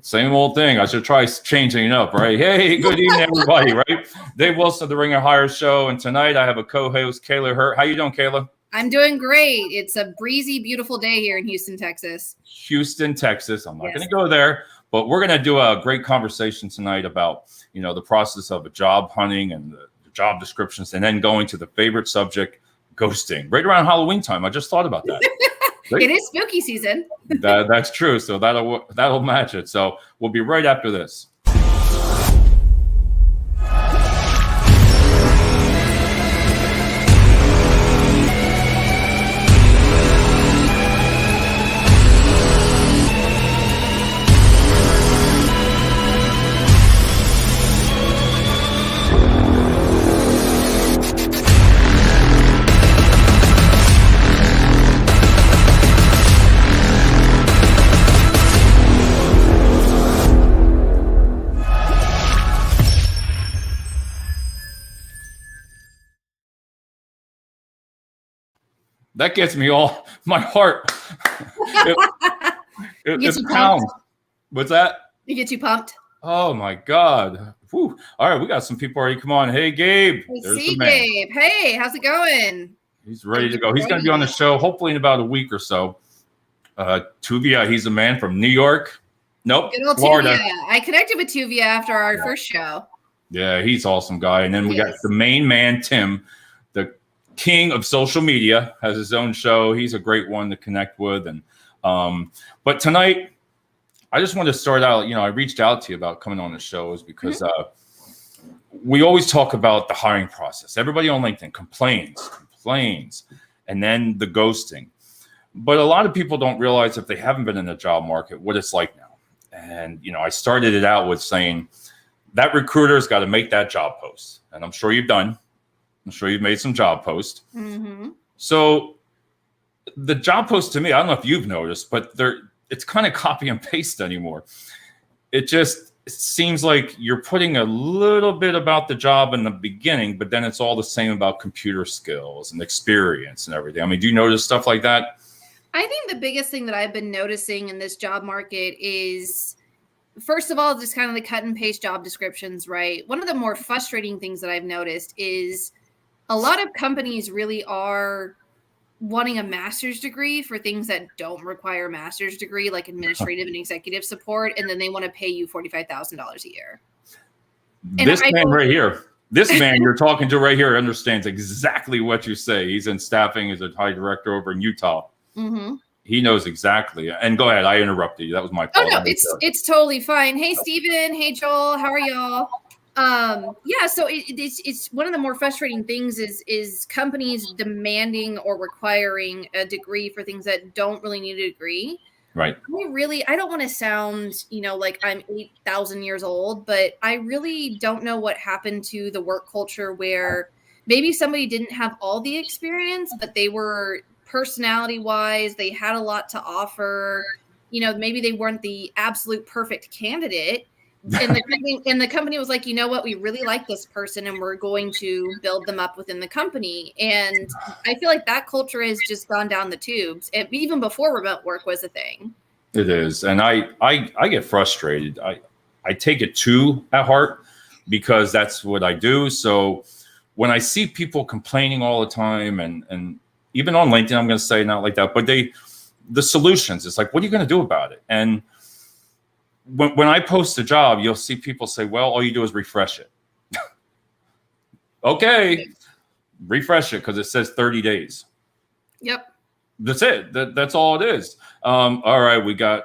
Same old thing. I should try changing it up, right? Hey, good evening, everybody, right? Dave Wilson of the Ring of Hire Show, and tonight I have a co-host, Kayla Hurt. How you doing, Kayla? I'm doing great. It's a breezy, beautiful day here in Houston, Texas. Houston, Texas. I'm not going to go there, but we're going to do a great conversation tonight about, the process of a job hunting and the job descriptions, and then going to the favorite subject, ghosting. Right around Halloween time. I just thought about that. Right? It is spooky season. That's true. So that'll match it. So we'll be right after this. That gets me all my heart. It pounds. What's that? It gets you pumped. Oh my God. Whew. All right, we got some people already. Come on. Hey, Gabe. Hey, Gabe. Hey, how's it going? He's ready to go. He's going to be on the show hopefully in about a week or so. Tuvia, he's a man from New York. Nope, good old Florida. Tuvia. I connected with Tuvia after our first show. Yeah, he's an awesome guy. And then we got the main man, Tim, the king of social media, has his own show. He's a great one to connect with. And but tonight, I just wanted to start out. I reached out to you about coming on the show is because we always talk about the hiring process. Everybody on LinkedIn complains, and then the ghosting. But a lot of people don't realize if they haven't been in the job market what it's like now. And I started it out with saying that recruiter's got to make that job post, and I'm sure you've done. I'm sure you've made some job posts. Mm-hmm. So the job post to me, I don't know if you've noticed, but it's kind of copy and paste anymore. It seems like you're putting a little bit about the job in the beginning, but then it's all the same about computer skills and experience and everything. I mean, do you notice stuff like that? I think the biggest thing that I've been noticing in this job market is, first of all, just kind of the cut and paste job descriptions, right? One of the more frustrating things that I've noticed is a lot of companies really are wanting a master's degree for things that don't require a master's degree, like administrative and executive support, and then they want to pay you $45,000 a year. This man you're talking to right here understands exactly what you say. He's in staffing as a high director over in Utah. Mm-hmm. He knows exactly. And go ahead. I interrupted you. That was my fault. Oh, no, it's totally fine. Hey, Steven. Hey, Joel. How are y'all? So it's one of the more frustrating things is companies demanding or requiring a degree for things that don't really need a degree. Right. I don't want to sound, like I'm 8,000 years old, but I really don't know what happened to the work culture where maybe somebody didn't have all the experience, but they were personality wise, they had a lot to offer. Maybe they weren't the absolute perfect candidate. And the company was like, you know what, we really like this person and we're going to build them up within the company. And I feel like that culture has just gone down the tubes, and even before remote work was a thing. It is. And I get frustrated. I take it too at heart because that's what I do. So when I see people complaining all the time and even on LinkedIn, I'm going to say not like that, but the solutions, it's like, what are you going to do about it? And when I post a job, you'll see people say, well, all you do is refresh it. Okay, refresh it because it says 30 days. Yep. That's it. That's all it is. All right,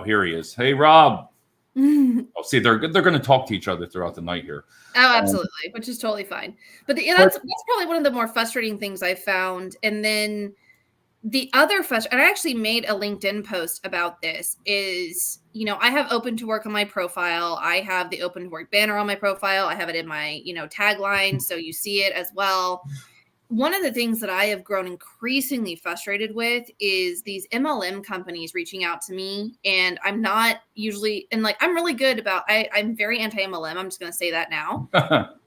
here he is. Hey, Rob. See, they're going to talk to each other throughout the night here. Oh, absolutely, which is totally fine. But that's probably one of the more frustrating things I found. And then the other and I actually made a LinkedIn post about this is, I have open to work on my profile. I have the open to work banner on my profile. I have it in my, tagline. So you see it as well. one of the things that I have grown increasingly frustrated with is these MLM companies reaching out to me, and I'm not usually, and like, I'm really good about, I'm very anti-MLM. I'm just going to say that now.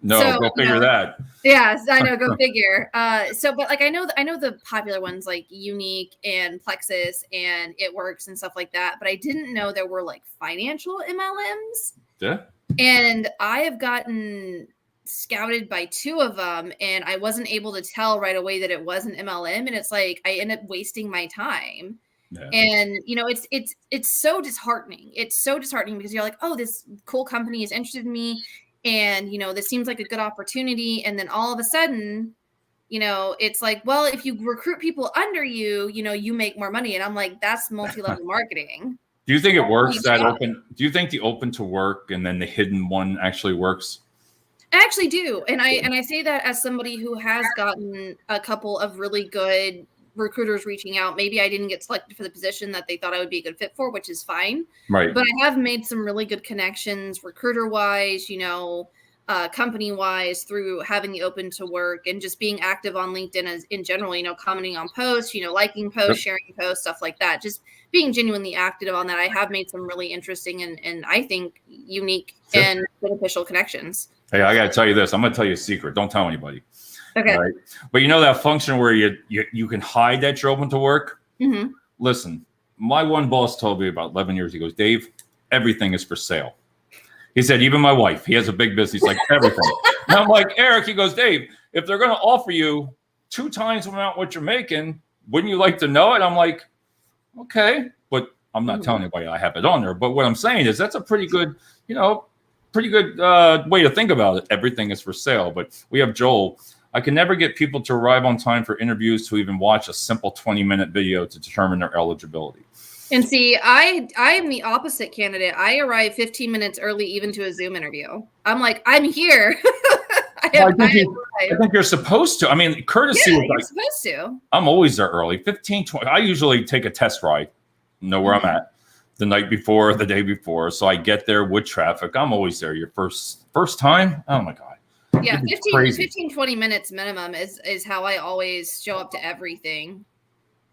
No, So, go figure that. Yes, I know, go figure. But like, I know the popular ones like Unique and Plexus and It Works and stuff like that, but I didn't know there were like financial MLMs. Yeah. And I have gotten scouted by 2 of them, and I wasn't able to tell right away that it was an MLM, and it's like I end up wasting my time. Yeah. And it's so disheartening. It's so disheartening because you're like, oh, this cool company is interested in me, and this seems like a good opportunity, and then all of a sudden, it's like, well, if you recruit people under you, you make more money, and I'm like, that's multi-level marketing. Do you think it works that open? Do you think the open to work and then the hidden one actually works? I actually do. And I say that as somebody who has gotten a couple of really good recruiters reaching out. Maybe I didn't get selected for the position that they thought I would be a good fit for, which is fine. Right. But I have made some really good connections, recruiter wise, company wise, through having the open to work and just being active on LinkedIn as in general, commenting on posts, liking posts, sharing posts, stuff like that. Just being genuinely active on that. I have made some really interesting and I think unique and beneficial connections. Hey, I got to tell you this. I'm going to tell you a secret. Don't tell anybody. Okay. Right? But that function where you can hide that you're open to work? Mm-hmm. Listen, my one boss told me about 11 years ago, Dave, everything is for sale. He said, even my wife, he has a big business. He's like, everything. And I'm like, Eric, he goes, Dave, if they're going to offer you 2 times the amount what you're making, wouldn't you like to know it? I'm like, okay. But I'm not telling anybody I have it on there. But what I'm saying is that's a pretty good, way to think about it. Everything is for sale. But we have Joel. I can never get people to arrive on time for interviews to even watch a simple 20-minute video to determine their eligibility. And see, I am the opposite candidate. I arrive 15 minutes early even to a Zoom interview. I'm like, I'm here. I think you're supposed to. I mean, courtesy. Yeah, you're supposed to. I'm always there early. 15, 20. I usually take a test ride, know where I'm at the night before, the day before. So I get there with traffic. I'm always there. Your first time? Oh, my God. Yeah, 15, 20 minutes minimum is how I always show up to everything.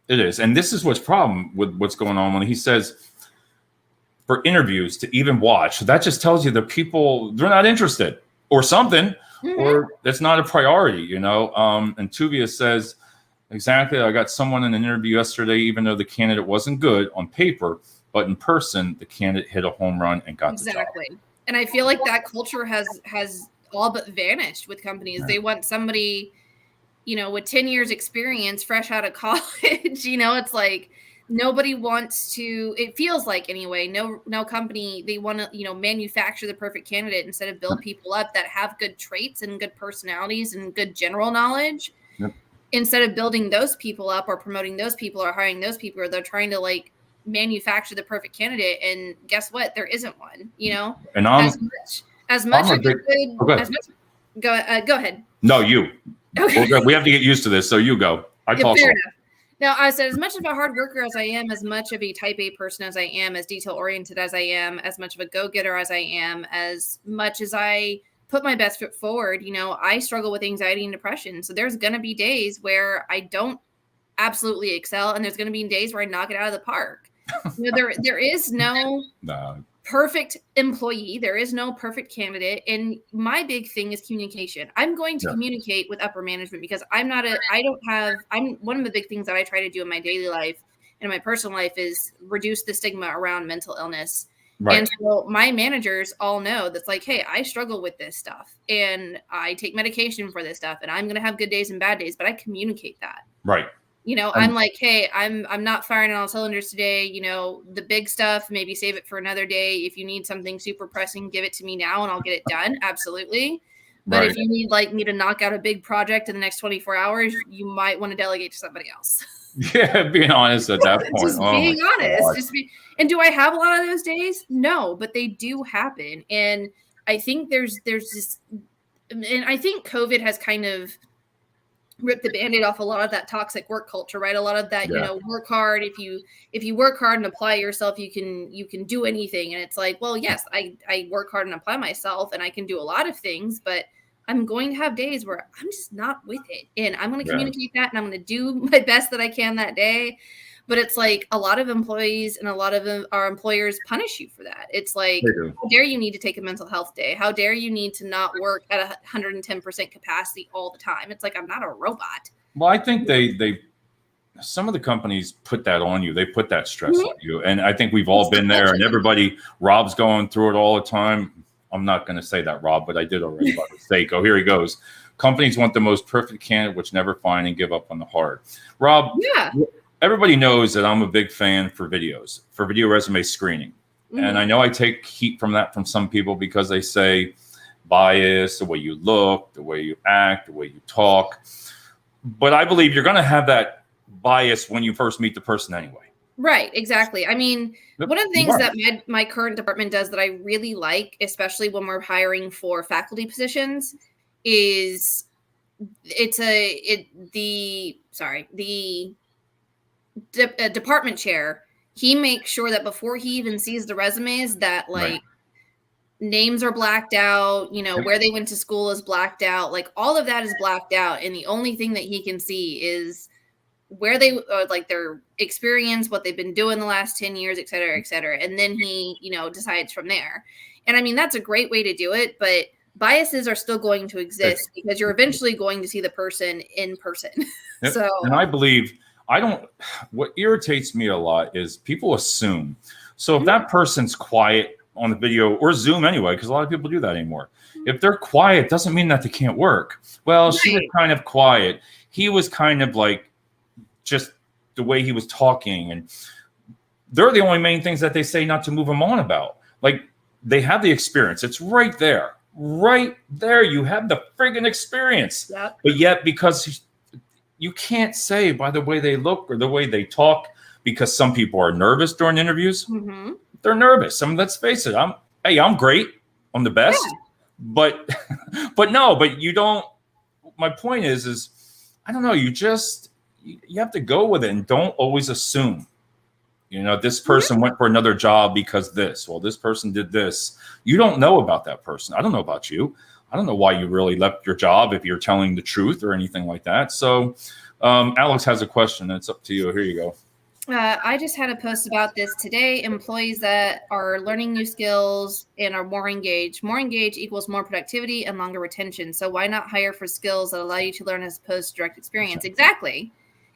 It is. And this is what's problem with what's going on when he says for interviews to even watch. That just tells you that people, they're not interested or something, or it's not a priority, And Tuvia says, exactly, I got someone in an interview yesterday, even though the candidate wasn't good on paper, but in person, the candidate hit a home run and got the job. And I feel like that culture has all but vanished with companies. They want somebody, with 10 years experience, fresh out of college. It's like nobody wants to, it feels like anyway, no company, they want to, manufacture the perfect candidate instead of build people up that have good traits and good personalities and good general knowledge. Yep. Instead of building those people up or promoting those people or hiring those people, or they're trying to like manufacture the perfect candidate. And guess what? There isn't one, And as much as good. Go ahead. No, you. Okay. We have to get used to this. So you go. I talk. Fair enough. Now, I said, as much of a hard worker as I am, as much of a type A person as I am, as detail oriented as I am, as much of a go-getter as I am, as much as I put my best foot forward, I struggle with anxiety and depression. So there's going to be days where I don't absolutely excel. And there's going to be days where I knock it out of the park. There is no perfect employee. There is no perfect candidate. And my big thing is communication. I'm going to communicate with upper management because I'm one of the big things that I try to do in my daily life and in my personal life is reduce the stigma around mental illness. Right. And so my managers all know that's like, hey, I struggle with this stuff and I take medication for this stuff and I'm going to have good days and bad days, but I communicate that. Right. I'm like, hey, I'm not firing on all cylinders today. The big stuff, maybe save it for another day. If you need something super pressing, give it to me now and I'll get it done. Absolutely. But if you need like me to knock out a big project in the next 24 hours, you might want to delegate to somebody else. Yeah, being honest at that point. Just being honest. And do I have a lot of those days? No, but they do happen. And I think there's this, and I think COVID has kind of rip the Band-Aid off a lot of that toxic work culture, right? A lot of that, work hard. If you work hard and apply yourself, you can do anything. And it's like, well, yes, I work hard and apply myself and I can do a lot of things, but I'm going to have days where I'm just not with it. And I'm going to Yeah. communicate that, and I'm going to do my best that I can that day. But it's like a lot of employees and a lot of our employers punish you for that. It's like, how dare you need to take a mental health day? How dare you need to not work at 110% capacity all the time? It's like, I'm not a robot. Well, I think they some of the companies put that on you. They put that stress on you. And I think we've all been there, and everybody, Rob's going through it all the time. I'm not going to say that, Rob, but I did already by mistake. Oh, here he goes. Companies want the most perfect candidate, which never find and give up on the hard. Rob, everybody knows that I'm a big fan for videos, for video resume screening. And I know I take heat from that from some people because they say bias, the way you look, the way you act, the way you talk. But I believe you're going to have that bias when you first meet the person anyway. Right, exactly. I mean, one of the things that my current department does that I really like, especially when we're hiring for faculty positions, is the department chair. He makes sure that before he even sees the resumes that like names are blacked out, you know, where they went to school is blacked out, like all of that is blacked out. And the only thing that he can see is where they like their experience, what they've been doing the last 10 years, et cetera, et cetera. And then he, you know, decides from there. And I mean, that's a great way to do it, but biases are still going to exist because you're eventually going to see the person in person. So, and I believe what irritates me a lot is people assume. So if that person's quiet on the video or Zoom anyway, because a lot of people do that anymore. If they're quiet, doesn't mean that they can't work. Well, she was kind of quiet. He was kind of like, just the way he was talking, and they're the only main things that they say not to move him on about. Like, they have the experience. It's right there. You have the friggin' experience. But yet, because you can't say by the way they look or the way they talk, because some people are nervous during interviews. They're nervous. I mean, let's face it. I'm great. I'm the best. But you don't. My point is I don't know. You have to go with it and don't always assume, you know, this person went for another job because this person did this. You don't know about that person. I don't know about you. I don't know why you really left your job if you're telling the truth or anything like that. So Alex has a question. It's up to you. Here you go. I just had a post about this today. Employees that are learning new skills and are more engaged. More engaged equals more productivity and longer retention. So why not hire for skills that allow you to learn as opposed to direct experience?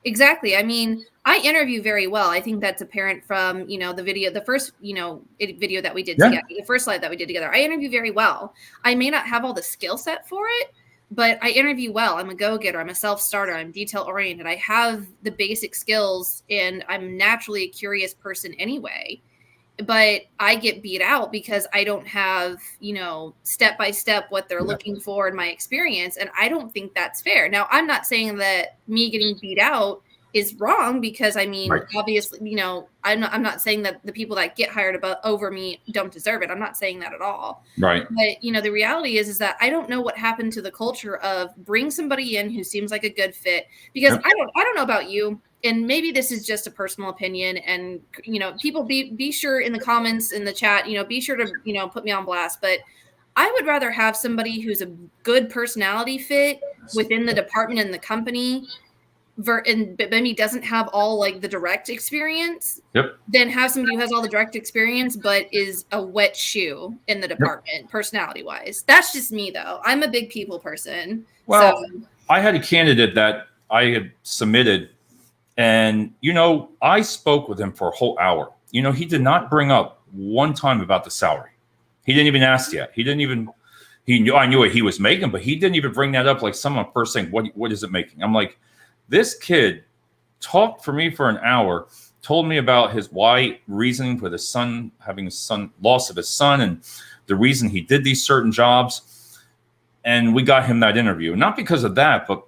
Exactly. I mean, I interview very well. I think that's apparent from, you know, the first, you know, video that we did together, the first slide that we did together. I interview very well. I may not have all the skill set for it, but I interview well. I'm a go-getter. I'm a self-starter. I'm detail-oriented. I have the basic skills, and I'm naturally a curious person anyway. But I get beat out because I don't have, you know, step by step what they're looking for in my experience. And I don't think that's fair. Now, I'm not saying that me getting beat out is wrong, because I mean, obviously, you know, I'm not saying that the people that get hired over me don't deserve it. I'm not saying that at all. Right. But, you know, the reality is that I don't know what happened to the culture of bring somebody in who seems like a good fit, because I don't know about you. And maybe this is just a personal opinion, and, you know, people be sure in the comments, in the chat, you know, be sure to, you know, put me on blast. But I would rather have somebody who's a good personality fit within the department and the company, but maybe doesn't have all like the direct experience, than have somebody who has all the direct experience but is a wet shoe in the department, personality wise. That's just me, though. I'm a big people person. Well, I had a candidate that I had submitted. And, you know, I spoke with him for a whole hour. You know, he did not bring up one time about the salary. He didn't even ask yet. I knew what he was making, but he didn't even bring that up. Like someone first saying, what is it making? I'm like, this kid talked for me for an hour, told me about his reasoning for his son, having loss of his son, and the reason he did these certain jobs. And we got him that interview. Not because of that, but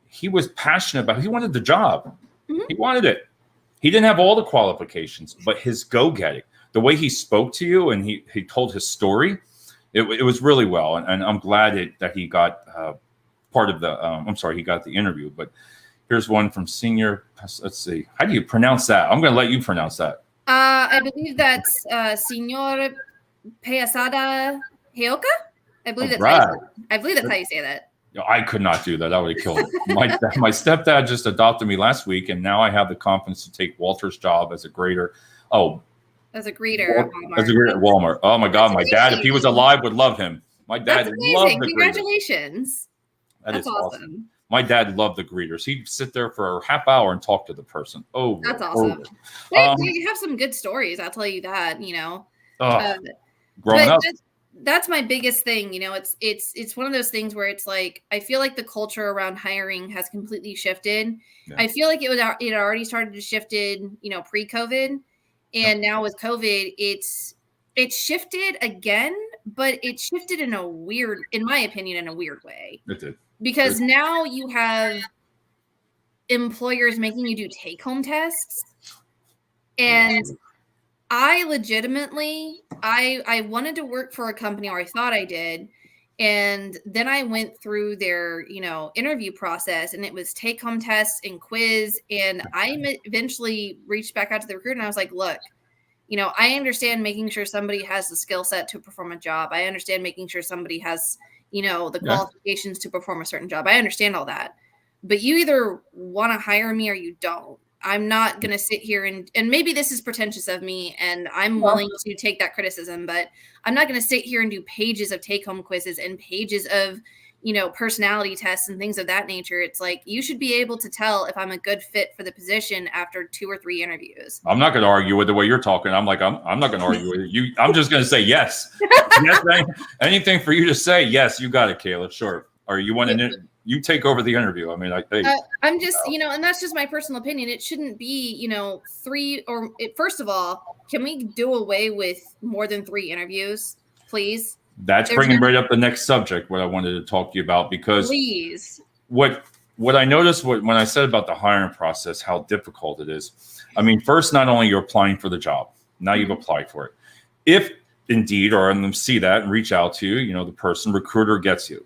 he was passionate about it. He wanted the job. He wanted it. He didn't have all the qualifications, but his go-getting, the way he spoke to you and he told his story, it was really well. And I'm glad that he got part of the, he got the interview. But here's one from senior, let's see. How do you pronounce that? I'm going to let you pronounce that. I believe that's Senor Payasada Heoka. I believe that's Brad. how you say it. I believe that's how you say that. I could not do that. I would have killed it. My stepdad just adopted me last week, and now I have the confidence to take Walter's job as a grader. Oh, as a greeter at Walmart. As a greeter at Walmart. Oh my God, my dad, if he was alive, would love him. My dad That's loved amazing. the Congratulations. That That's is awesome. My dad loved the greeters. He'd sit there for a half hour and talk to the person. Oh, that's awesome. You have some good stories. I'll tell you that. Growing up. That's my biggest thing. It's one of those things where it's like I feel like the culture around hiring has completely shifted. Yeah. I feel like it already started to shifted, pre-COVID, and now with COVID, it's shifted again, but it shifted in my opinion, in a weird way. It did. Because now you have employers making you do take-home tests, and I legitimately, I wanted to work for a company, or I thought I did. And then I went through their, interview process, and it was take-home tests and quiz. And I eventually reached back out to the recruiter, and I was like, look, I understand making sure somebody has the skill set to perform a job. I understand making sure somebody has, the qualifications to perform a certain job. I understand all that. But you either want to hire me or you don't. I'm not going to sit here and maybe this is pretentious of me, and I'm willing to take that criticism, but I'm not going to sit here and do pages of take-home quizzes and pages of, personality tests and things of that nature. It's like, you should be able to tell if I'm a good fit for the position after 2 or 3 interviews. I'm not going to argue with the way you're talking. I'm not going to argue with you. I'm just going to say yes. Yes, anything for you to say. Yes, you got it, Kayla. Sure. Or you want to, you take over the interview. I mean, I'm just, and that's just my personal opinion. It shouldn't be, 3 or first of all, can we do away with more than 3 interviews, please? That's bringing right up the next subject, what I wanted to talk to you about, because please. What I noticed when I said about the hiring process, how difficult it is. I mean, first, not only you're applying for the job, now you've applied for it. If indeed, or them see that and reach out to you, the recruiter gets you.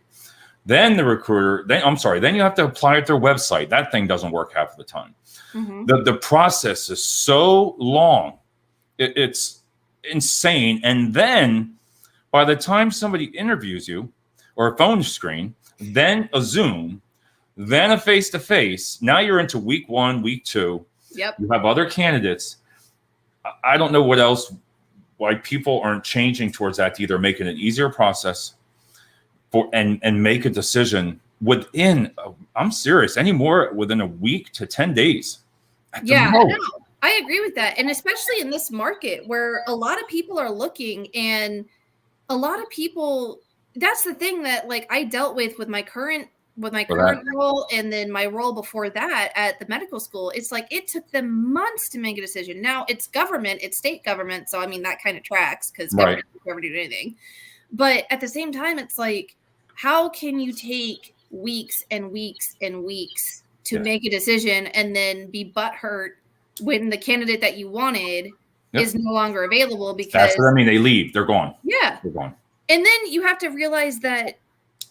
Then the recruiter, then you have to apply at their website. That thing doesn't work half of the time. Mm-hmm. The process is so long. It's insane. And then by the time somebody interviews you, or a phone screen, then a Zoom, then a face-to-face, now you're into week 1, week 2. Yep. You have other candidates. I don't know why people aren't changing towards that, to either make it an easier process and make a decision within, I'm serious, anymore within a week to 10 days. Yeah, I agree with that. And especially in this market where a lot of people are looking, and a lot of people, that's the thing that I dealt with my current role, and then my role before that at the medical school. It's like it took them months to make a decision. Now it's government, it's state government, so I mean that kind of tracks because government doesn't ever do anything. But at the same time, it's like, how can you take weeks and weeks and weeks to make a decision and then be butthurt when the candidate that you wanted is no longer available? Because that's what I mean. They leave. They're gone. Yeah. They're gone. And then you have to realize that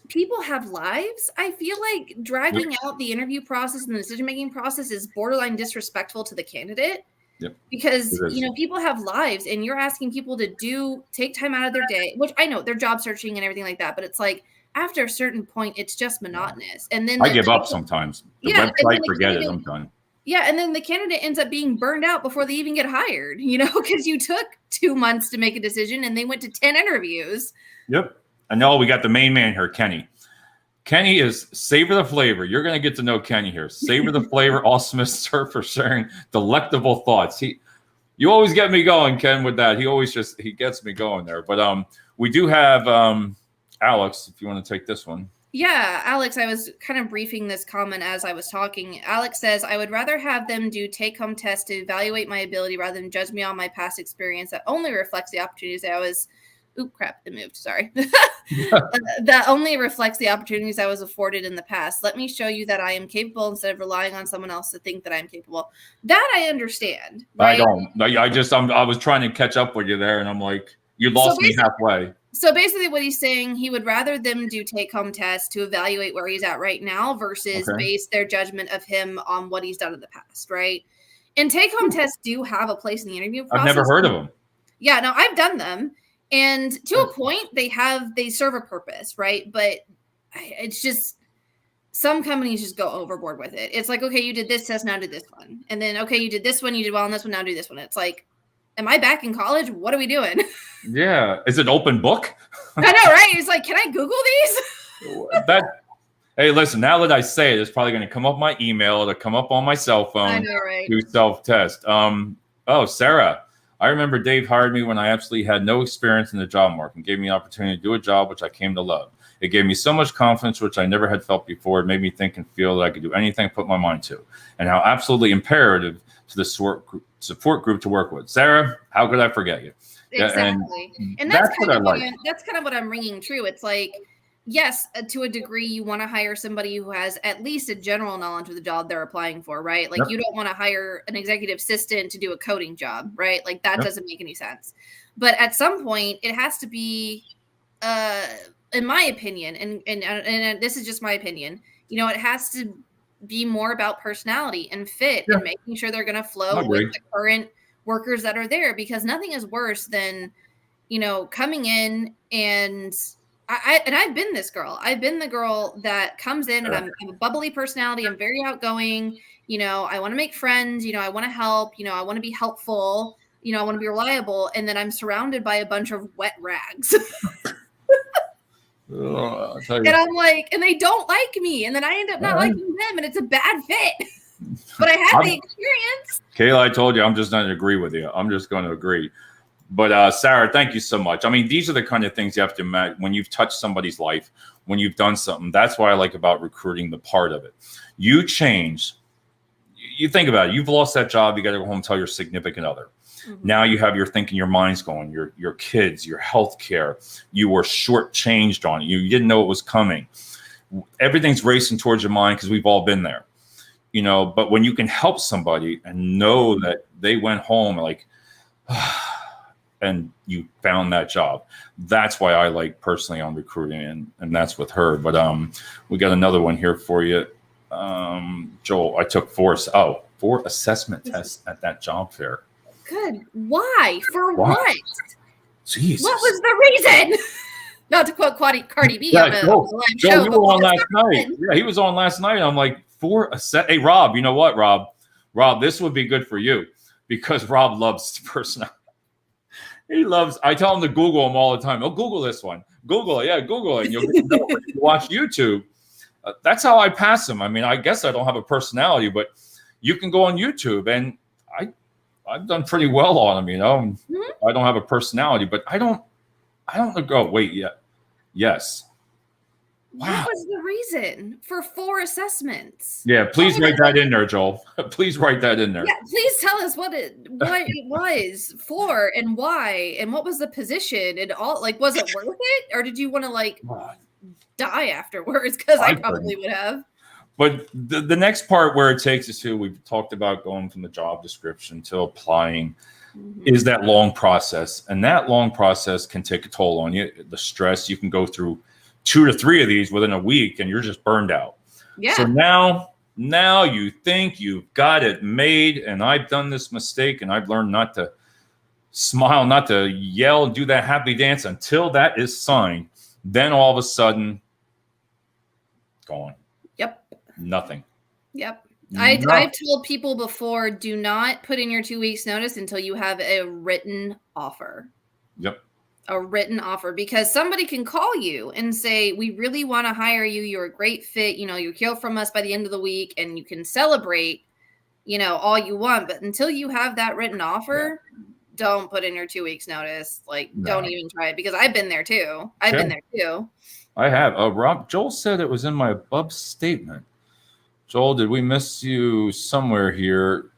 people have lives. I feel like dragging out the interview process and the decision-making process is borderline disrespectful to the candidate. Yep. Because, people have lives, and you're asking people to take time out of their day, which I know they're job searching and everything like that. But it's like, after a certain point, it's just monotonous. And then I give up sometimes. The website, forget it sometimes. Yeah, and then the candidate ends up being burned out before they even get hired, because you took 2 months to make a decision and they went to 10 interviews. Yep. I know we got the main man here, Kenny. Kenny is savor the flavor. You're going to get to know Kenny here. Savor the flavor. Awesome, sir, for sharing delectable thoughts. You always get me going, Ken, with that. He gets me going there. But we do have Alex, if you want to take this one. Yeah, Alex, I was kind of briefing this comment as I was talking. Alex says, I would rather have them do take-home tests to evaluate my ability rather than judge me on my past experience that only reflects the opportunities I was it moved. Sorry. That only reflects the opportunities I was afforded in the past. Let me show you that I am capable instead of relying on someone else to think that I'm capable. That I understand. Right? I don't. I was trying to catch up with you there, and I'm like, you lost me halfway. So basically what he's saying, he would rather them do take-home tests to evaluate where he's at right now versus base their judgment of him on what he's done in the past, right? And take-home tests do have a place in the interview process. I've never heard of them. Yeah, no, I've done them. And to a point, they serve a purpose, right? But it's just some companies just go overboard with it. It's like, okay, you did this test, now do this one. And then, okay, you did this one, you did well on this one, now do this one. It's like, am I back in college? What are we doing? Yeah. Is it open book? I know, right? It's like, can I Google these? Hey, listen, now that I say it, it's probably going to come up my email. It'll come up on my cell phone. I know, right? To self-test. Sarah, I remember Dave hired me when I absolutely had no experience in the job market and gave me an opportunity to do a job which I came to love. It gave me so much confidence, which I never had felt before. It made me think and feel that I could do anything I put my mind to, and how absolutely imperative to the support group to work with. Sarah, how could I forget you? Exactly. And that's kind of what I'm ringing true. It's like, yes, to a degree, you want to hire somebody who has at least a general knowledge of the job they're applying for, right? Like, you don't want to hire an executive assistant to do a coding job, right? Like, that doesn't make any sense. But at some point, it has to be, in my opinion, and this is just my opinion, it has to be more about personality and fit and making sure they're going to flow with the current workers that are there, because nothing is worse than, coming in and I've been this girl. I've been the girl that comes in and I'm a bubbly personality. I'm very outgoing. I want to make friends. I want to help. I want to be helpful. I want to be reliable. And then I'm surrounded by a bunch of wet rags. And I'm like, and they don't like me. And then I end up not liking them. And it's a bad fit. But I had the experience. Kayla, I told you, I'm just not going to agree with you. I'm just going to agree. But Sarah, thank you so much. I mean, these are the kind of things you have to imagine when you've touched somebody's life, when you've done something. That's what I like about recruiting, the part of it. You change. You think about it. You've lost that job. You got to go home and tell your significant other. Mm-hmm. Now you have your thinking, your mind's going, your kids, your health care. You were shortchanged on it. You didn't know it was coming. Everything's racing towards your mind because we've all been there. But when you can help somebody and know that they went home like, and you found that job. That's why I like personally on recruiting, and that's with her. But we got another one here for you. Joel, I took four assessment tests at that job fair. Good. Why? For what? Jesus. What was the reason? Not to quote Cardi B on a live show. You were on last night. Yeah, he was on last night. I'm like, Hey, Rob, you know what, Rob? Rob, this would be good for you because Rob loves personality. I tell him to Google him all the time. Oh, Google this one. Google it. Yeah, Google it. And you'll get to know when you watch YouTube. That's how I pass him. I mean, I guess I don't have a personality, but you can go on YouTube, and I've done pretty well on him, Mm-hmm. I don't have a personality, but I don't go, wait, yeah. Yes. Wow. What was the reason for 4 assessments? Yeah, please write that in there, Joel. Please write that in there. Yeah, please tell us what it was for and why and what was the position and all. Like, was it worth it, or did you want to die afterwards? Because I probably would have. But the next part where it takes us to, we've talked about going from the job description to applying, is that long process, and that long process can take a toll on you. The stress, you can go through 2 to 3 of these within a week and you're just burned out. Yeah. So now you think you've got it made, and I've done this mistake and I've learned not to smile, not to yell, do that happy dance until that is signed. Then all of a sudden, gone. Yep. Nothing. Yep. I've told people before, do not put in your 2 weeks notice until you have a written offer. Yep. A written offer, because somebody can call you and say, we really want to hire you. You're a great fit. You hear from us by the end of the week, and you can celebrate, all you want. But until you have that written offer, don't put in your 2 weeks notice. Don't even try it, because I've been there too. I've been there too. I have. Rob, Joel said it was in my above statement. Joel, did we miss you somewhere here?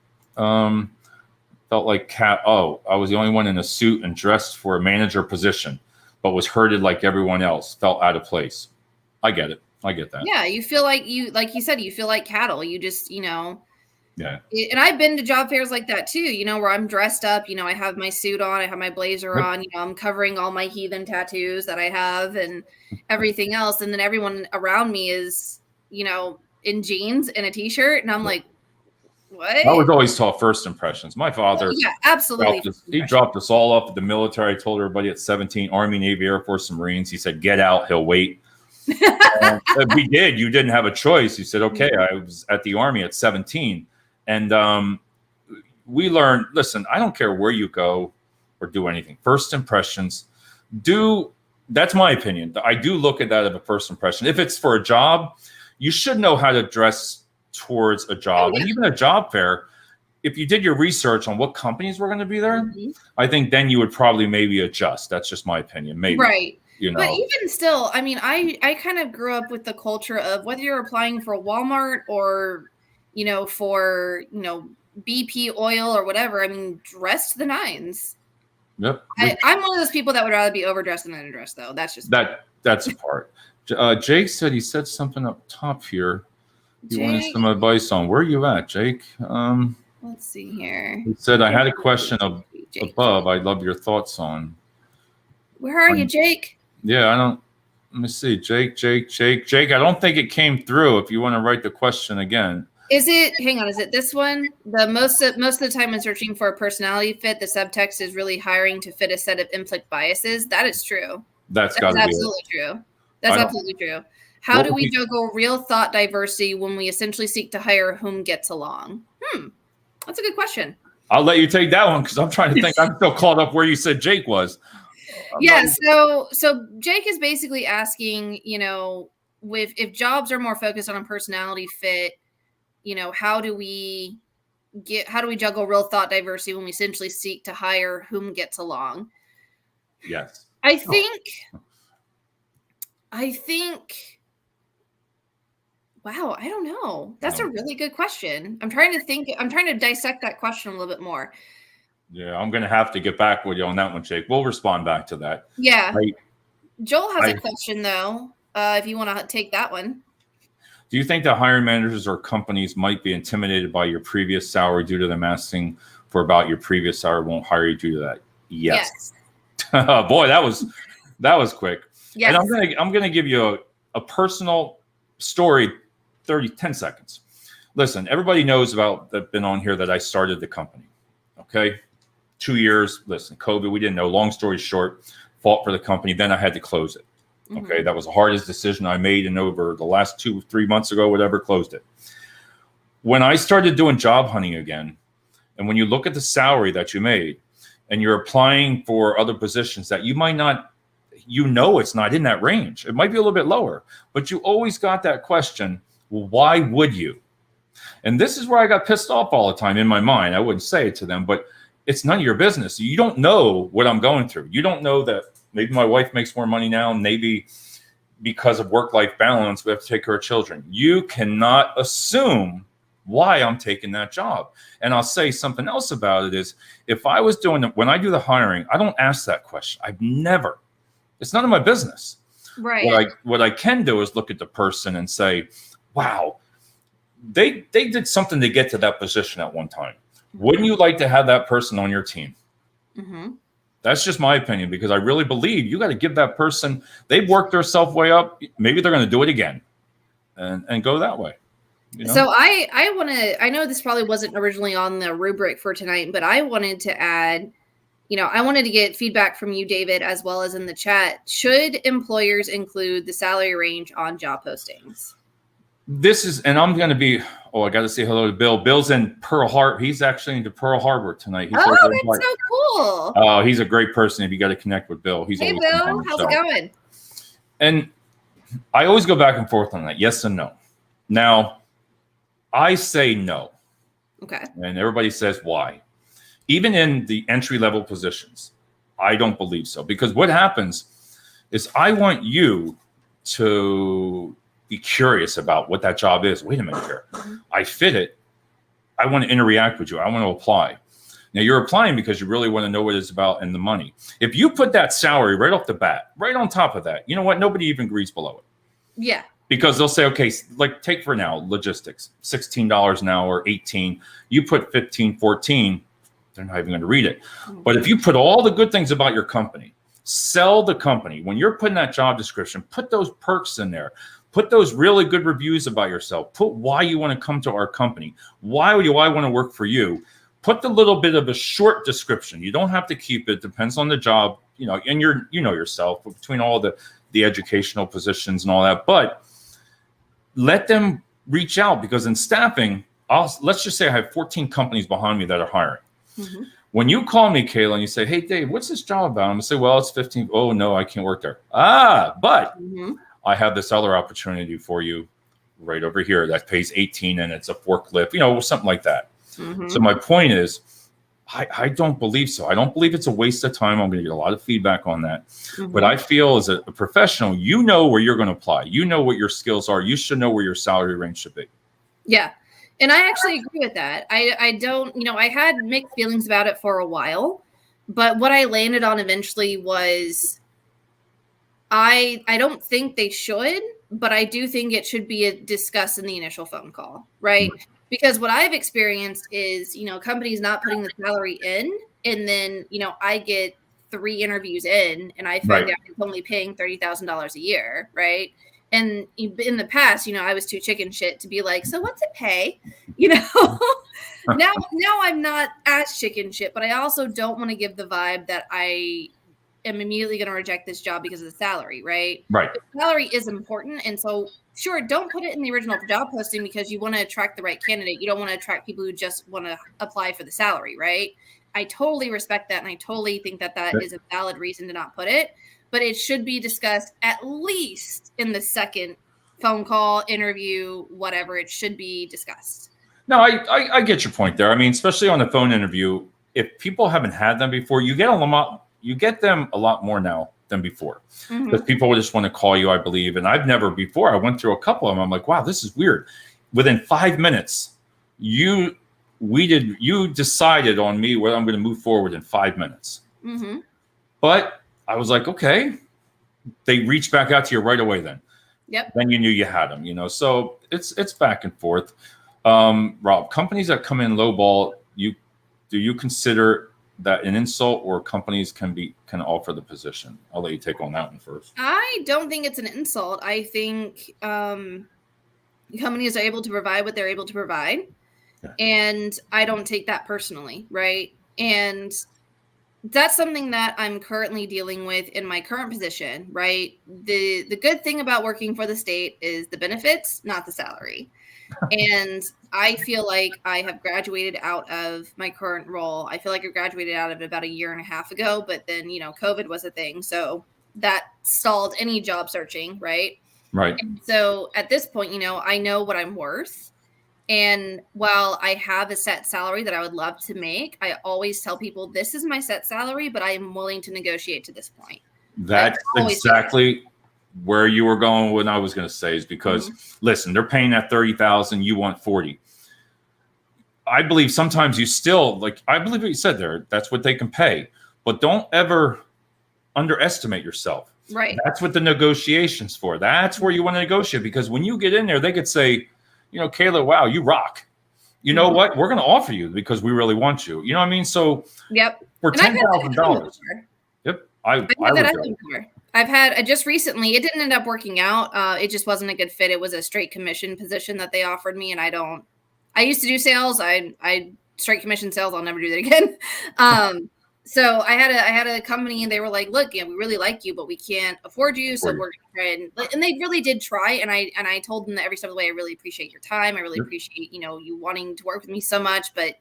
Felt like I was the only one in a suit and dressed for a manager position, but was herded like everyone else. Felt out of place. I get it. I get that. Yeah, you feel like you said, you feel like cattle. You just, Yeah. And I've been to job fairs like that too, where I'm dressed up, I have my suit on, I have my blazer on, I'm covering all my heathen tattoos that I have and everything else. And then everyone around me is, in jeans and a t-shirt. And I'm like, What? I was always taught first impressions. My father, Yeah, absolutely. he dropped us all off at the military. Told everybody at 17, Army, Navy, Air Force, and Marines. He said, "Get out. He'll wait." We did. You didn't have a choice. He said, "Okay." I was at the Army at 17, and we learned. Listen, I don't care where you go or do anything. First impressions. That's my opinion. I do look at that as a first impression. If it's for a job, you should know how to dress towards a job. And even a job fair, if you did your research on what companies were going to be there, I think then you would probably maybe adjust. That's just my opinion. Maybe. Right. You know. But even still, I mean, I kind of grew up with the culture of whether you're applying for Walmart or, for, BP oil or whatever, I mean, dress to the nines. Yep. I'm one of those people that would rather be overdressed than underdressed, though. That's just that's a part. Jake said he said something up top here. He wanted some advice on where are you at, Jake? Let's see here. He said I had a question above. I'd love your thoughts on. Where are you, Jake? Yeah, let me see. Jake. I don't think it came through. If you want to write the question again. Hang on, is it this one? The most of the time when searching for a personality fit, the subtext is really hiring to fit a set of implicit biases. That is true. That's absolutely true. That's absolutely true. How do we juggle real thought diversity when we essentially seek to hire whom gets along? That's a good question. I'll let you take that one because I'm trying to think. I'm still caught up where you said Jake was. So Jake is basically asking, if jobs are more focused on a personality fit, how do we juggle real thought diversity when we essentially seek to hire whom gets along? Yes. I think wow, I don't know. That's a really good question. I'm trying to dissect that question a little bit more. Yeah, I'm going to have to get back with you on that one, Jake. We'll respond back to that. Yeah. Joel has a question, though, if you want to take that one. Do you think that hiring managers or companies might be intimidated by your previous salary due to them asking for about your previous salary won't hire you due to that? Yes. Boy, that was quick. Yes. And I'm gonna give you a personal story, 10 seconds. Listen, everybody knows about that been on here that I started the company. Okay. 2 years. Listen, COVID, we didn't know. Long story short, fought for the company. Then I had to close it. Okay. That was the hardest decision I made. And over the last 2-3 months ago, whatever, closed it. When I started doing job hunting again, and when you look at the salary that you made and you're applying for other positions that you might not, it's not in that range. It might be a little bit lower, but you always got that question, well, why would you? And this is where I got pissed off all the time in my mind. I wouldn't say it to them, but it's none of your business. You don't know what I'm going through. You don't know that maybe my wife makes more money now. Maybe because of work-life balance, we have to take care of children. You cannot assume why I'm taking that job. And I'll say something else about it is if I was doing it, when I do the hiring, I don't ask that question. I've never, it's none of my business. Right. What I can do is look at the person and say, wow, they did something to get to that position at one time. Wouldn't you like to have that person on your team? That's just my opinion, because I really believe you got to give that person, they've worked themselves way up. Maybe they're going to do it again and go that way. So I know this probably wasn't originally on the rubric for tonight, but I wanted to add, I wanted to get feedback from you, David, as well as in the chat. Should employers include the salary range on job postings? And I'm going to be, I got to say hello to Bill. Bill's in Pearl Harbor. He's actually into Pearl Harbor tonight. That's so cool. Oh, he's a great person if you got to connect with Bill. Hey, Bill, how's it going? And I always go back and forth on that, yes and no. Now, I say no. Okay. And everybody says why. Even in the entry-level positions, I don't believe so. Because what happens is I want you to be curious about what that job is. Wait a minute here. I fit it. I want to interact with you. I want to apply. Now, you're applying because you really want to know what it's about and the money. If you put that salary right off the bat, right on top of that, you know what? Nobody even agrees below it. Yeah. Because they'll say, okay, like take for now, logistics, $16 an hour, 18. You put 15, 14, they're not even going to read it. But if you put all the good things about your company, sell the company, when you're putting that job description, put those perks in there. Put those really good reviews about yourself. Put why you want to come to our company. Why do I want to work for you? Put the little bit of a short description. You don't have to keep it. Depends on the job, and you know yourself between all the educational positions and all that. But let them reach out, because in staffing, let's just say I have 14 companies behind me that are hiring. Mm-hmm. When you call me, Kayla, and you say, "Hey, Dave, what's this job about?" I'm gonna say, "Well, it's 15. Oh no, I can't work there. But I have this other opportunity for you right over here that pays 18 and it's a forklift, something like that." Mm-hmm. So my point is, I don't believe so. I don't believe it's a waste of time. I'm going to get a lot of feedback on that. Mm-hmm. But I feel as a professional, you know where you're going to apply. You know what your skills are. You should know where your salary range should be. Yeah. And I actually agree with that. I don't, I had mixed feelings about it for a while, but what I landed on eventually was I don't think they should, but I do think it should be discussed in the initial phone call, right? Mm-hmm. Because what I've experienced is, companies not putting the salary in, and then, I get 3 interviews in and I find out it's only paying $30,000 a year, right? And in the past, I was too chicken shit to be like, so what's it pay? Now I'm not as chicken shit, but I also don't want to give the vibe that I am immediately going to reject this job because of the salary, right? Right. The salary is important. And so, sure, don't put it in the original job posting because you want to attract the right candidate. You don't want to attract people who just want to apply for the salary, right? I totally respect that. And I totally think that is a valid reason to not put it. But it should be discussed at least in the second phone call, interview, whatever. It should be discussed. No, I get your point there. I mean, especially on the phone interview, if people haven't had them before, you get them a lot more now than before, because people just want to call you, I believe. And I've never before. I went through a couple of them. I'm like, wow, this is weird. Within 5 minutes, you decided on me whether I'm going to move forward in 5 minutes. Mm-hmm. But I was like, okay. They reached back out to you right away. Then you knew you had them. So it's back and forth. Rob, companies that come in lowball, do you consider that an insult, or companies can offer the position? I'll let you take on that one first. I don't think it's an insult. I think companies are able to provide what they're able to provide. Yeah. And I don't take that personally, right? And that's something that I'm currently dealing with in my current position, right? The good thing about working for the state is the benefits, not the salary. And I feel like I have graduated out of my current role. I feel like I graduated out of it about 1.5 years ago, but then, COVID was a thing. So that stalled any job searching, right? Right. And so at this point, I know what I'm worth. And while I have a set salary that I would love to make, I always tell people this is my set salary, but I am willing to negotiate to this point. That's exactly where you were going. What I was going to say is because, listen, they're paying that 30,000, you want 40. I believe sometimes you still I believe what you said there. That's what they can pay, but don't ever underestimate yourself. Right. That's what the negotiation's for. That's where you want to negotiate, because when you get in there, they could say, Kayla, wow, you rock. You know what? We're going to offer you because we really want you. You know what I mean? So for $10,000. Yep. I've had just recently, it didn't end up working out. It just wasn't a good fit. It was a straight commission position that they offered me. And I used to do sales. I straight commission sales. I'll never do that again. So I had a company and they were like, look, we really like you, but we can't afford you. So we're going to try. And they really did try. And I told them that every step of the way, I really appreciate your time. I really appreciate, you wanting to work with me so much, but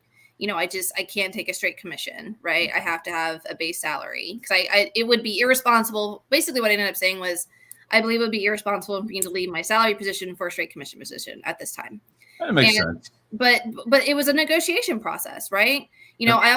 I can't take a straight commission, right? I have to have a base salary because it would be irresponsible. Basically what I ended up saying was, I believe it would be irresponsible for me to leave my salary position for a straight commission position at this time. That makes sense. But it was a negotiation process, right? I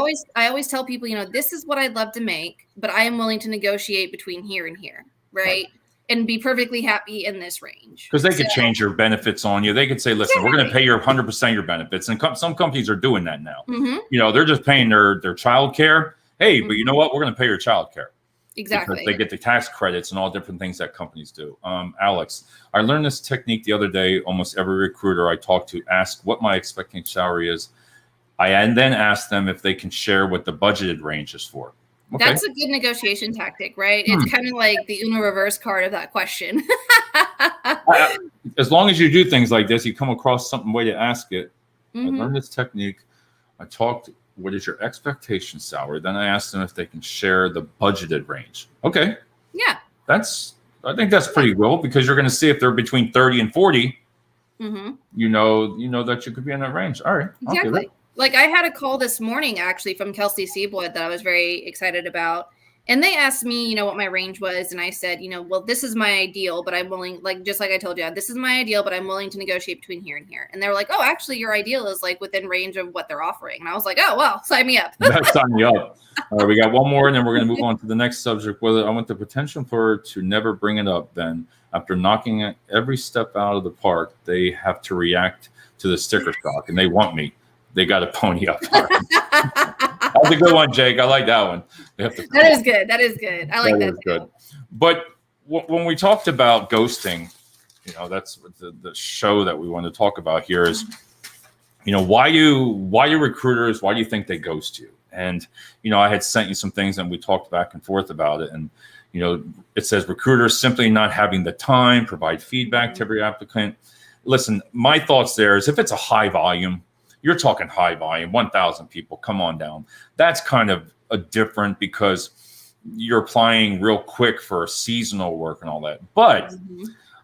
always tell people, this is what I'd love to make, but I am willing to negotiate between here and here, right? And be perfectly happy in this range. Because they could change your benefits on you. They could say, listen, we're going to pay your 100% your benefits. And some companies are doing that now. Mm-hmm. They're just paying their child care. Hey, but you know what? We're going to pay your child care. Exactly. Because they get the tax credits and all different things that companies do. Alex, I learned this technique the other day. Almost every recruiter I talk to asks what my expecting salary is. And then ask them if they can share what the budgeted range is for. Okay. That's a good negotiation tactic, right? It's kind of like the Uno reverse card of that question. as long as you do things like this, you come across something way to ask it. Mm-hmm. I learned this technique. I talked, what is your expectation salary? Then I asked them if they can share the budgeted range. Okay. Yeah. I think that's pretty cool, because you're going to see if they're between 30 and 40. Mm-hmm. You know that you could be in that range. All right. Exactly. Like I had a call this morning actually from Kelsey Seaboyd that I was very excited about. And they asked me, what my range was. And I said, well, this is my ideal, but I'm willing, like, just like I told you, this is my ideal, but I'm willing to negotiate between here and here. And they were like, oh, actually, your ideal is like within range of what they're offering. And I was like, oh, well, sign me up. Sign me up. All right, we got one more, and then we're going to move on to the next subject. Whether I want the potential employer to never bring it up, then after knocking it every step out of the park, they have to react to the sticker shock, and they want me. They got to pony up. That's a good one, Jake. I like that one. That is good. That is good. I like that. Good. But when we talked about ghosting, that's the show that we want to talk about here is, why do recruiters, why do you think they ghost you? And, I had sent you some things and we talked back and forth about it. And, it says recruiters simply not having the time, provide feedback to every applicant. Listen, my thoughts there is if it's a high volume, you're talking high volume, 1,000 people, come on down. That's kind of a different, because you're applying real quick for seasonal work and all that. But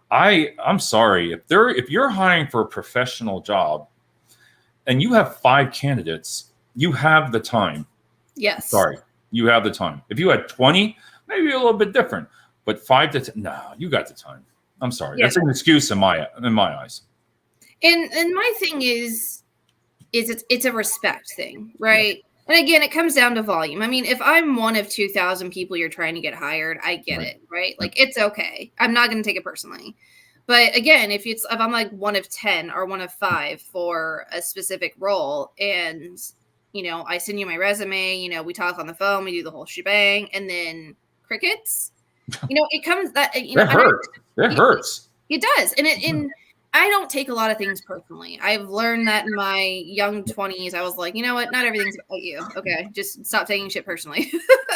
I'm sorry, if you're hiring for a professional job and you have 5 candidates, you have the time. Yes. Sorry, you have the time. If you had 20, maybe a little bit different. But 5 to 10, no, you got the time. I'm sorry. Yeah. That's an excuse in my eyes. And my thing is it's a respect thing, right? Yeah. And again, it comes down to volume. I mean, if I'm one of 2,000 people you're trying to get hired, I get it, right? Like, it's okay. I'm not going to take it personally. But again, if I'm like one of 10 or one of 5 for a specific role, and I send you my resume, we talk on the phone, we do the whole shebang, and then crickets, it comes that that hurts. It hurts. It does, and I don't take a lot of things personally. I've learned that in my young 20s. I was like, you know what? Not everything's about you. Okay, just stop taking shit personally.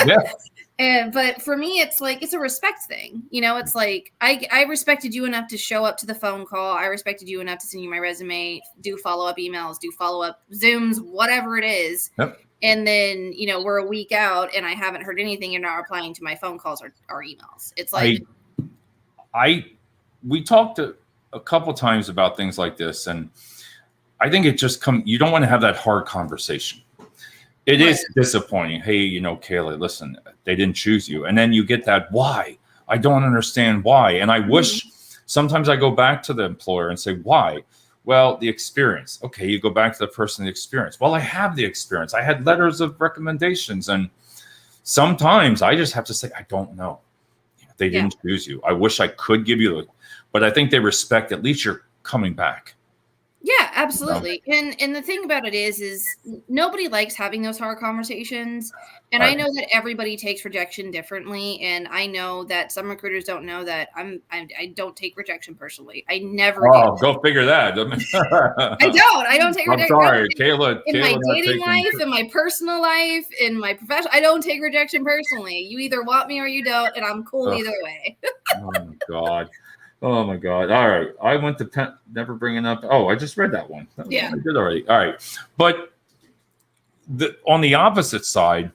Yeah. But for me, it's like, it's a respect thing. It's like I respected you enough to show up to the phone call. I respected you enough to send you my resume, do follow-up emails, do follow-up Zooms, whatever it is. Yep. And then, we're a week out and I haven't heard anything. You're not replying to my phone calls or emails. It's like we talked a couple times about things like this, and I think it just you don't want to have that hard conversation. It is disappointing. Hey, Kayla, listen, they didn't choose you. And then you get that, why? I don't understand why. And I wish sometimes I go back to the employer and say, why? Well, the experience. Okay, you go back to the person, the experience. Well, I have the experience. I had letters of recommendations. And sometimes I just have to say, I don't know. They didn't choose you. I wish I could give you but I think they respect at least you're coming back. Yeah, absolutely. And the thing about it is nobody likes having those hard conversations. And I know that everybody takes rejection differently. And I know that some recruiters don't know that I don't take rejection personally. I never do. Go figure that. I don't take rejection. I'm sorry, Kayla. In my dating life, in my personal life, in my professional, I don't take rejection personally. You either want me or you don't, and I'm cool either way. Oh my God. Oh my God. All right. I went to never bringing up. Oh, I just read that one. I did already. All right. But on the opposite side,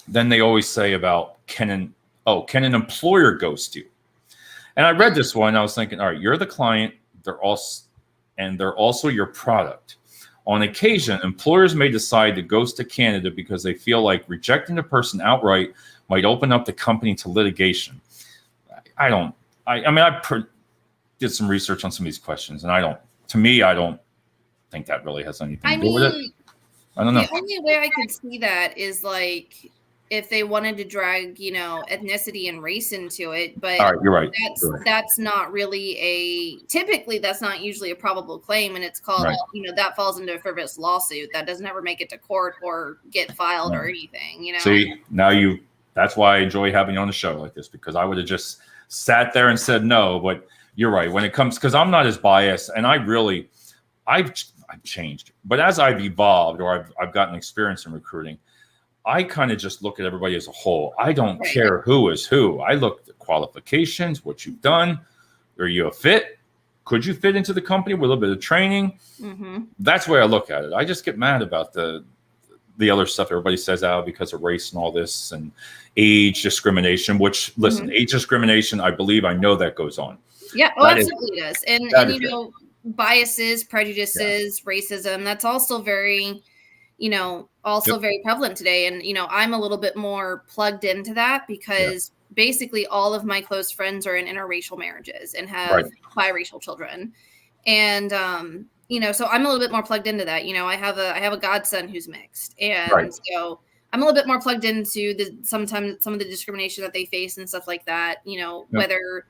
then they always say about can an employer ghost you? And I read this one. I was thinking, all right, you're the client. They're also your product. On occasion, employers may decide to ghost a candidate because they feel like rejecting the person outright might open up the company to litigation. I did some research on some of these questions, and I don't think that really has anything to do with it. I don't know. The only way I could see that is like if they wanted to drag, ethnicity and race into it, but all right, you're right. That's not really typically that's not usually a probable claim, and it's called, that falls into a frivolous lawsuit that doesn't ever make it to court or get filed or anything, See, now that's why I enjoy having you on the show like this, because I would have just sat there and said no, but you're right. When it comes, because I'm not as biased, and I've changed, but as I've evolved or I've gotten experience in recruiting, I kind of just look at everybody as a whole. I don't care who is who. I look at the qualifications, what you've done. Are you a fit? could you fit into the company with a little bit of training? Mm-hmm. That's the way I look at it. I just get mad about the other stuff everybody says out because of race and all this and age discrimination, which listen, age discrimination, I know that goes on. Yeah, absolutely does. And you know, biases, prejudices, racism, that's also very, you know, very prevalent today. And, you know, I'm a little bit more plugged into that because basically all of my close friends are in interracial marriages and have biracial children. And you know, so I'm a little bit more plugged into that. You know, I have a godson who's mixed. And so I'm a little bit more plugged into sometimes some of the discrimination that they face and stuff like that, you know, whether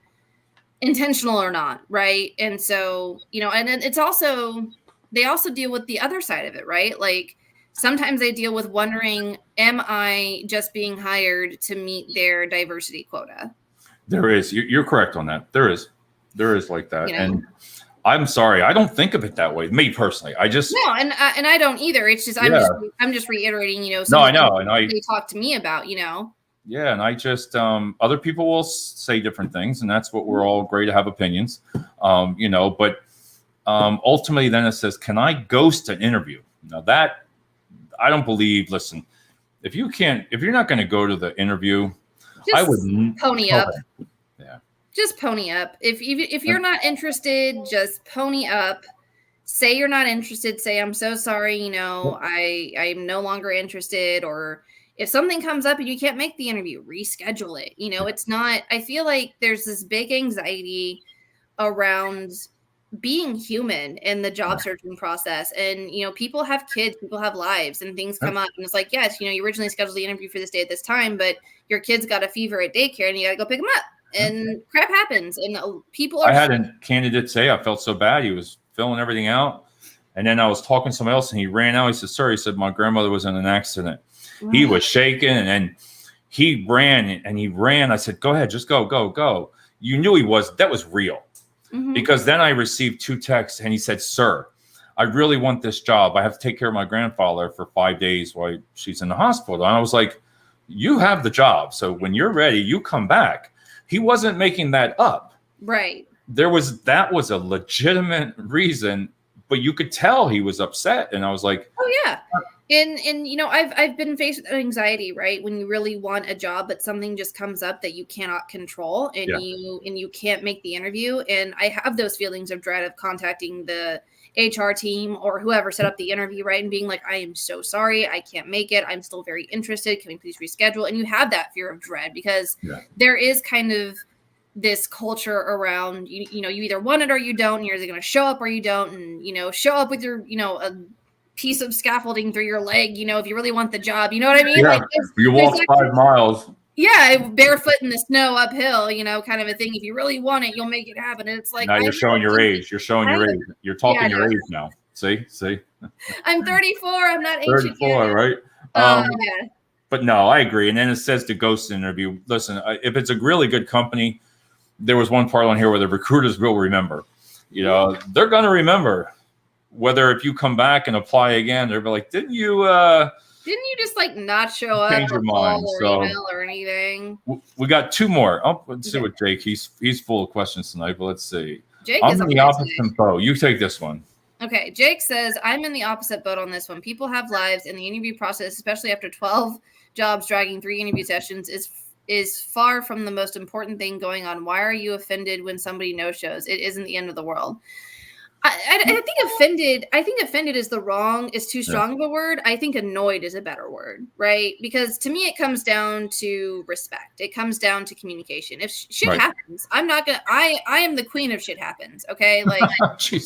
intentional or not, right? And so, you know, and then it's also, they also deal with the other side of it, right? Like sometimes they deal with wondering, am I just being hired to meet their diversity quota? There is. You're correct on that. There is like that. You know? And I'm sorry, I don't think of it that way. Me personally, I just and I don't either. It's just I'm just reiterating, you know. No, I know, and they talk to me about, you know. Yeah, and I just other people will say different things, and that's what we're all great to have opinions, you know. But ultimately, then it says, "Can I ghost an interview?" Now that I don't believe. Listen, if you're not going to go to the interview, I would pony up. Yeah. Just pony up. If you're not interested, just pony up. Say you're not interested. Say, I'm so sorry, you know, I'm no longer interested. Or if something comes up and you can't make the interview, reschedule it. You know, it's not, I feel like there's this big anxiety around being human in the job searching process. And, you know, people have kids, people have lives, and things come up. And it's like, yes, you know, you originally scheduled the interview for this day at this time, but your kid's got a fever at daycare and you got to go pick them up. And crap happens, and people are. I had a candidate say, I felt so bad. He was filling everything out, and then I was talking to someone else, and he ran out. He said, "Sir," he said, "my grandmother was in an accident." He was shaking, and then he ran. I said, "Go ahead, just go." You knew that was real, because then I received 2 texts, and he said, "Sir, I really want this job. I have to take care of my grandfather for 5 days while she's in the hospital." And I was like, "You have the job, so when you're ready, you come back." He wasn't making that up. Right. That was a legitimate reason, but you could tell he was upset. And I was like, oh yeah. And you know, I've been faced with anxiety, right? When you really want a job, but something just comes up that you cannot control, and you can't make the interview. And I have those feelings of dread of contacting the HR team or whoever set up the interview, right? And being like, I am so sorry, I can't make it. I'm still very interested. Can we please reschedule? And you have that fear of dread because there is kind of this culture around, you know, you either want it or you don't, and you're either going to show up or you don't. And, you know, show up with your, you know, a piece of scaffolding through your leg, you know, if you really want the job, you know what I mean? Yeah. Like, you walk 5 miles. Yeah, barefoot in the snow uphill, you know, kind of a thing. If you really want it, you'll make it happen. And it's like, now you're showing your age. You're showing your age. You're talking your age now. See. I'm 34. I'm not ancient 34, yet. Right? Yeah. But no, I agree. And then it says to ghost interview. Listen, if it's a really good company, there was one part on here where the recruiters will remember. You know, they're going to remember whether if you come back and apply again, they'll be like, didn't you just like not show up change your mind or email or anything? We got 2 more. Oh, let's see what Jake. He's full of questions tonight, but let's see. Jake I'm in the opposite boat. You take this one. Okay, Jake says, I'm in the opposite boat on this one. People have lives, and the interview process, especially after 12 jobs dragging 3 interview sessions, is far from the most important thing going on. Why are you offended when somebody no-shows? It isn't the end of the world. I think offended is too strong of a word. I think annoyed is a better word, right? Because to me, it comes down to respect. It comes down to communication. If shit happens, I am the queen of shit happens. Okay. Like,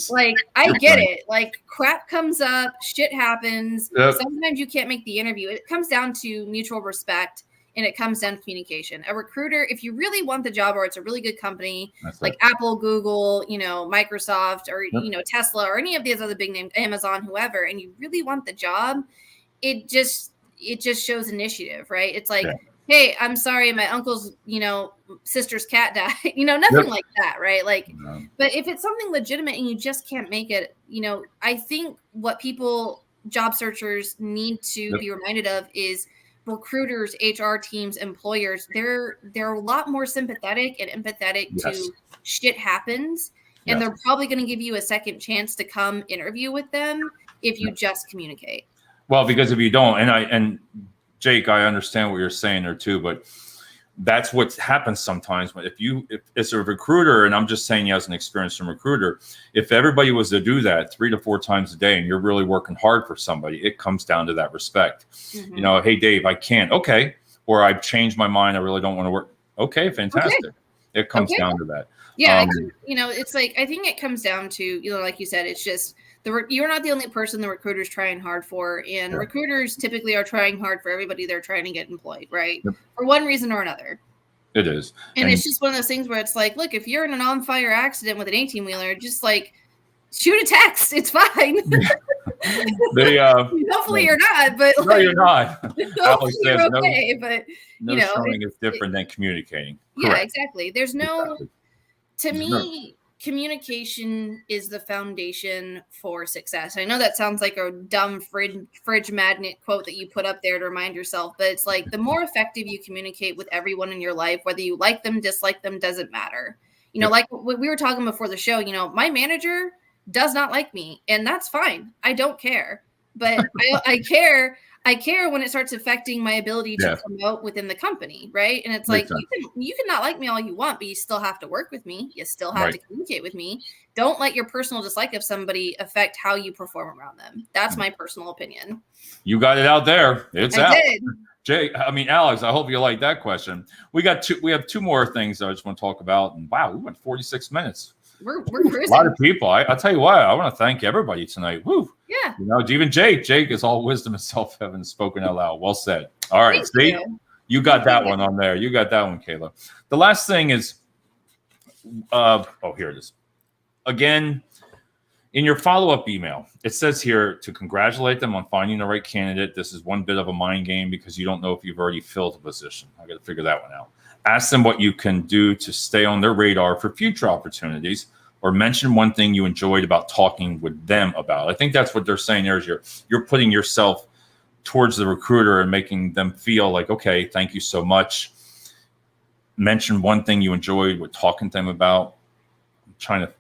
like I get it. Like crap comes up, shit happens. Yep. Sometimes you can't make the interview. It comes down to mutual respect. And it comes down to communication. A recruiter, if you really want the job or it's a really good company, like Apple, Google, you know, Microsoft, or, you know, Tesla, or any of these other big names, Amazon, whoever, and you really want the job, it just shows initiative, right? It's like, hey, I'm sorry, my uncle's, you know, sister's cat died, you know, nothing like that, right? Like, but if it's something legitimate and you just can't make it, you know, I think what job searchers need to be reminded of is recruiters, HR teams, employers, they're a lot more sympathetic and empathetic to shit happens. And they're probably going to give you a second chance to come interview with them if you just communicate. Well, because if you don't, and Jake, I understand what you're saying there too, but that's what happens sometimes. But if it's a recruiter, and I'm just saying you as an experienced recruiter, if everybody was to do that 3 to 4 times a day and you're really working hard for somebody, it comes down to that respect. Mm-hmm. You know, hey, Dave, I can't. Okay. Or I've changed my mind. I really don't want to work. Okay, fantastic. Okay. It comes down to that. Yeah. You know, it's like, I think it comes down to, you know, like you said, it's just you're not the only person the recruiter's trying hard for. And recruiters typically are trying hard for everybody they're trying to get employed, right? Yep. For one reason or another. It is. And it's just one of those things where it's like, look, if you're in an on-fire accident with an 18-wheeler, just like shoot a text. It's fine. Hopefully you're not, but no, you're not. Hopefully you're okay, but you know, showing is different than communicating. Yeah, exactly. There's no, to me, communication is the foundation for success. I know that sounds like a dumb fridge magnet quote that you put up there to remind yourself, but it's like the more effective you communicate with everyone in your life, whether you like them, dislike them, doesn't matter. You know, like we were talking before the show, you know, my manager does not like me, and that's fine. I don't care, but I care when it starts affecting my ability to promote within the company, right? And it's like you can not like me all you want, but you still have to work with me. You still have to communicate with me. Don't let your personal dislike of somebody affect how you perform around them. That's my personal opinion. You got it out there. It's out. Alex, I hope you like that question. We have 2 more things I just want to talk about. And wow, we went 46 minutes. We're cruising. A lot of people. I'll tell you what, I want to thank everybody tonight. Woo. Yeah. You know, even Jake. Jake is all wisdom and self-evident spoken out loud. Well said. All right, Steve, you got that one on there. You got that one, Kayla. The last thing is, here it is. Again, in your follow-up email, it says here to congratulate them on finding the right candidate. This is one bit of a mind game because you don't know if you've already filled a position. I got to figure that one out. Ask them what you can do to stay on their radar for future opportunities, or mention one thing you enjoyed about talking with them about. I think that's what they're saying there is you're putting yourself towards the recruiter and making them feel like, okay, thank you so much. Mention one thing you enjoyed with talking to them about. I'm trying to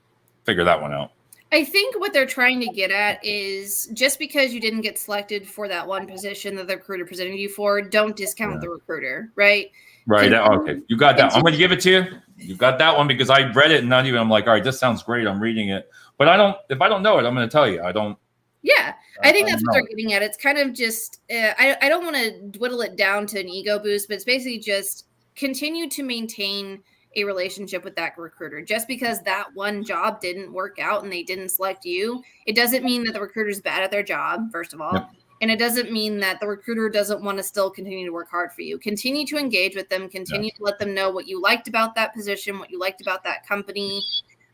figure that one out. I think what they're trying to get at is just because you didn't get selected for that one position that the recruiter presented you for, don't discount the recruiter, right? Right. Okay. You got that. I'm going to give it to you. You got that one because I read it and I'm like, all right, this sounds great. I'm reading it. But if I don't know it, I'm going to tell you. I don't. Yeah. I think that's what they're getting at. It's kind of just, I don't want to dwindle it down to an ego boost, but it's basically just continue to maintain a relationship with that recruiter. Just because that one job didn't work out and they didn't select you, it doesn't mean that the recruiter's bad at their job, first of all. Yep. And it doesn't mean that the recruiter doesn't want to still continue to work hard for you. Continue to engage with them. Continue to let them know what you liked about that position, what you liked about that company,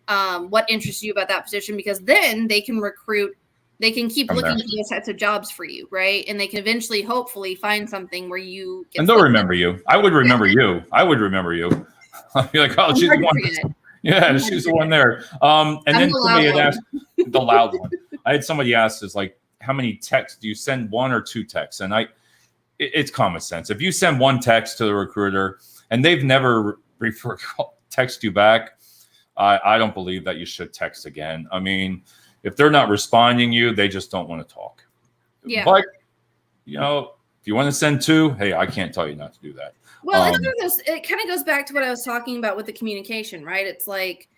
what interests you about that position, because then they can recruit. They can keep looking for those types of jobs for you, right? And they can eventually, hopefully, find something where you get. And they'll remember you. I would remember you. I would remember you. I'd be like, oh, she's the one. Yeah, she's the one there. And then somebody had asked the loud one. I had somebody ask is like, how many texts do you send? 1 or 2 texts? And it's common sense. If you send 1 text to the recruiter and they've never text you back, I don't believe that you should text again. I mean, if they're not responding you, they just don't want to talk. Yeah. But, you know, if you want to send 2, hey, I can't tell you not to do that. Well, it kind of goes back to what I was talking about with the communication, right? It's like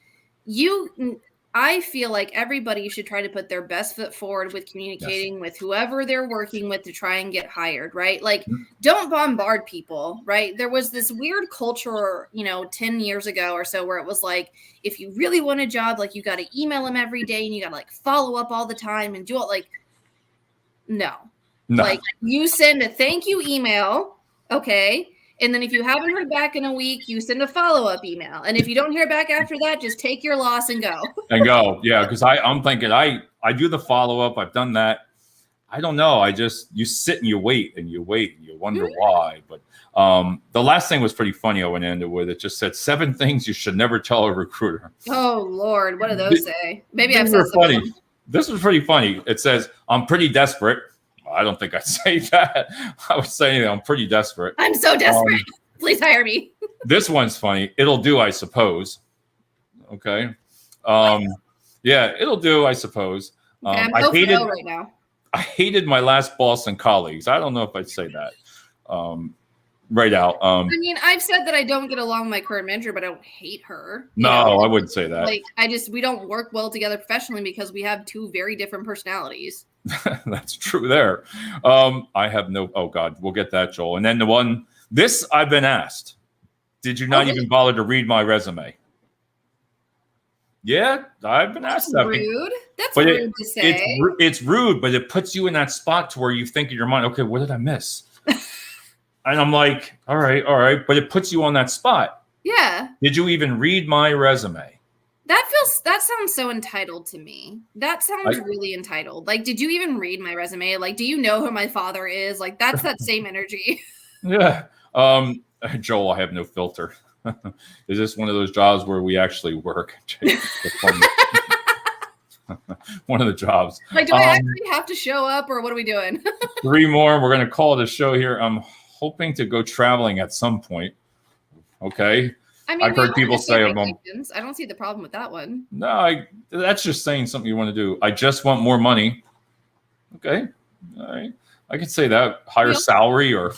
I feel like everybody should try to put their best foot forward with communicating with whoever they're working with to try and get hired, right? Like, don't bombard people, right? There was this weird culture, 10 years ago or so where it was like, if you really want a job, like you got to email them every day and you got to like follow up all the time and do it. Like, no. Like you send a thank you email. Okay. And then if you haven't heard back in a week, you send a follow-up email. And if you don't hear back after that, just take your loss and go. Yeah, because I'm thinking I do the follow-up. I've done that. I don't know. You sit and you wait and you wonder why. But the last thing was pretty funny. I went into with it. Just said 7 things you should never tell a recruiter. Oh, Lord. What do those say? Maybe I've said funny. This was pretty funny. It says, I'm pretty desperate. I don't think I'd say that. I would say I'm pretty desperate. I'm so desperate. Please hire me. This one's funny. It'll do, I suppose. Okay. Yeah, it'll do, I suppose. Okay, I'm I 0 for hated 0 right now. I hated my last boss and colleagues. I don't know if I'd say that right out. I mean, I've said that I don't get along with my current manager, but I don't hate her. No, I wouldn't say that. Like, we don't work well together professionally because we have two very different personalities. That's true there. I have no, oh God, we'll get that, Joel. And then this I've been asked. Did you not even bother to read my resume? Yeah, I've been asked that. Rude. That's rude to say. It's rude, but it puts you in that spot to where you think in your mind, okay, what did I miss? And I'm like, all right, but it puts you on that spot. Yeah. Did you even read my resume? That sounds so entitled to me. That sounds really entitled. Like, did you even read my resume? Like, do you know who my father is? Like, that's that same energy. Yeah. Joel, I have no filter. Is this one of those jobs where we actually work? One of the jobs. Like, do I actually have to show up, or what are we doing? 3 more. We're going to call it a show here. I'm hoping to go traveling at some point. Okay. I mean, I've heard people say, I don't see the problem with that one. No, that's just saying something you want to do. I just want more money. Okay. All right. I could say that. Higher salary or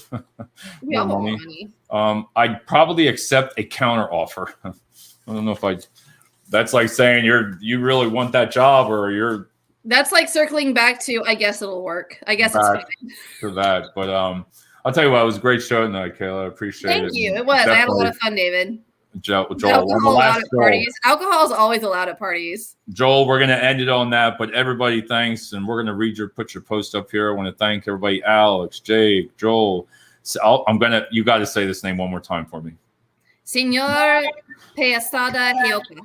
more money. I'd probably accept a counter offer. I don't know if that's like saying you really want that job, or that's like circling back to, I guess it'll work. I guess it's fine. For that. But I'll tell you what, it was a great show tonight, Kayla. I appreciate it. Thank you. It was. I had a lot of fun, David. Joel, Alcohol is always allowed at parties. Joel, we're going to end it on that, but everybody thanks, and we're going to put your post up here. I want to thank everybody, Alex, Jake, Joel. So you got to say this name one more time for me. Senor Peasada Hioka.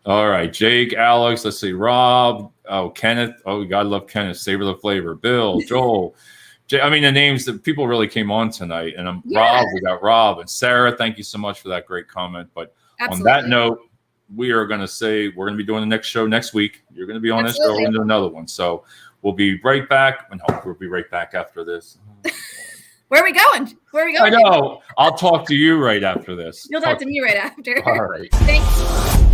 All right, Jake, Alex, let's see, Rob, Kenneth. Oh, we gotta love Kenneth. Savor the flavor. Bill, Joel. I mean, the names that people really came on tonight. And Rob, we got Rob and Sarah. Thank you so much for that great comment. But on that note, we are going to say we're going to be doing the next show next week. You're going to be on this show. We're going to do another one. So we'll be right back. And we'll be right back after this. Where are we going? I know. I'll talk to you right after this. You'll talk to me right after. All right. Thanks.